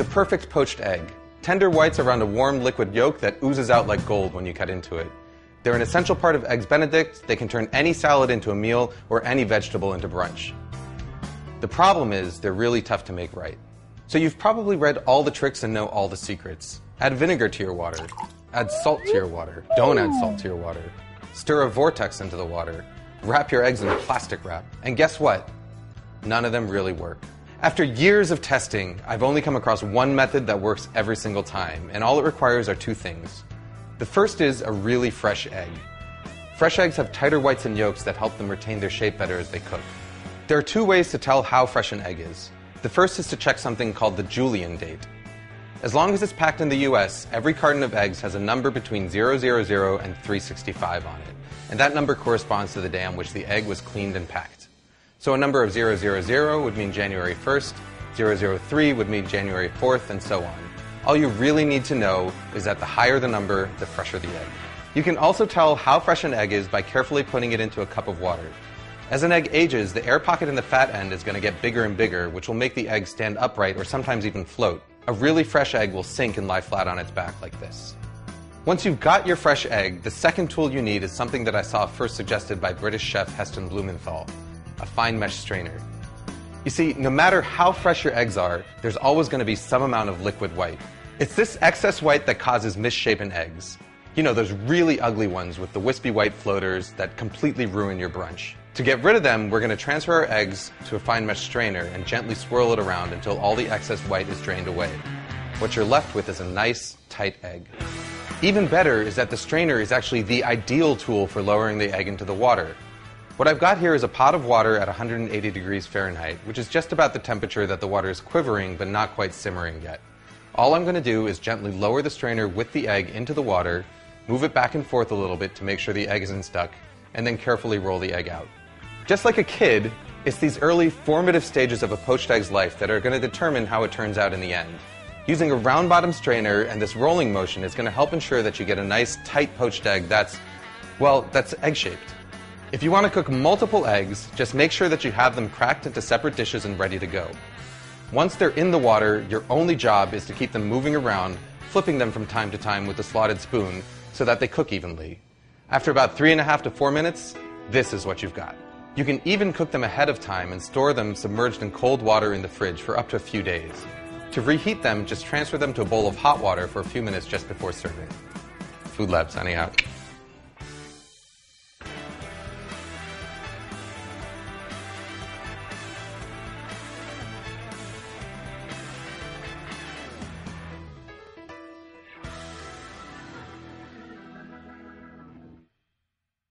The perfect poached egg. Tender whites around a warm liquid yolk that oozes out like gold when you cut into it. They're an essential part of Eggs Benedict. They can turn any salad into a meal or any vegetable into brunch. The problem is they're really tough to make right. So you've probably read all the tricks and know all the secrets. Add vinegar to your water. Add salt to your water. Don't add salt to your water. Stir a vortex into the water. Wrap your eggs in plastic wrap. And guess what? None of them really work. After years of testing, I've only come across one method that works every single time, and all it requires are two things. The first is a really fresh egg. Fresh eggs have tighter whites and yolks that help them retain their shape better as they cook. There are two ways to tell how fresh an egg is. The first is to check something called the Julian date. As long as it's packed in the US, every carton of eggs has a number between 000 and 365 on it, and that number corresponds to the day on which the egg was cleaned and packed. So a number of 000 would mean January 1st, 003 would mean January 4th, and so on. All you really need to know is that the higher the number, the fresher the egg. You can also tell how fresh an egg is by carefully putting it into a cup of water. As an egg ages, the air pocket in the fat end is going to get bigger and bigger, which will make the egg stand upright or sometimes even float. A really fresh egg will sink and lie flat on its back like this. Once you've got your fresh egg, the second tool you need is something that I saw first suggested by British chef Heston Blumenthal, a fine mesh strainer. You see, no matter how fresh your eggs are, there's always going to be some amount of liquid white. It's this excess white that causes misshapen eggs. You know, those really ugly ones with the wispy white floaters that completely ruin your brunch. To get rid of them, we're going to transfer our eggs to a fine mesh strainer and gently swirl it around until all the excess white is drained away. What you're left with is a nice, tight egg. Even better is that the strainer is actually the ideal tool for lowering the egg into the water. What I've got here is a pot of water at 180 degrees Fahrenheit, which is just about the temperature that the water is quivering but not quite simmering yet. All I'm going to do is gently lower the strainer with the egg into the water, move it back and forth a little bit to make sure the egg isn't stuck, and then carefully roll the egg out. Just like a kid, it's these early formative stages of a poached egg's life that are going to determine how it turns out in the end. Using a round bottom strainer and this rolling motion is going to help ensure that you get a nice tight poached egg that's egg-shaped. If you want to cook multiple eggs, just make sure that you have them cracked into separate dishes and ready to go. Once they're in the water, your only job is to keep them moving around, flipping them from time to time with a slotted spoon so that they cook evenly. After about 3.5 to 4 minutes, this is what you've got. You can even cook them ahead of time and store them submerged in cold water in the fridge for up to a few days. To reheat them, just transfer them to a bowl of hot water for a few minutes just before serving. Food Lab signing out.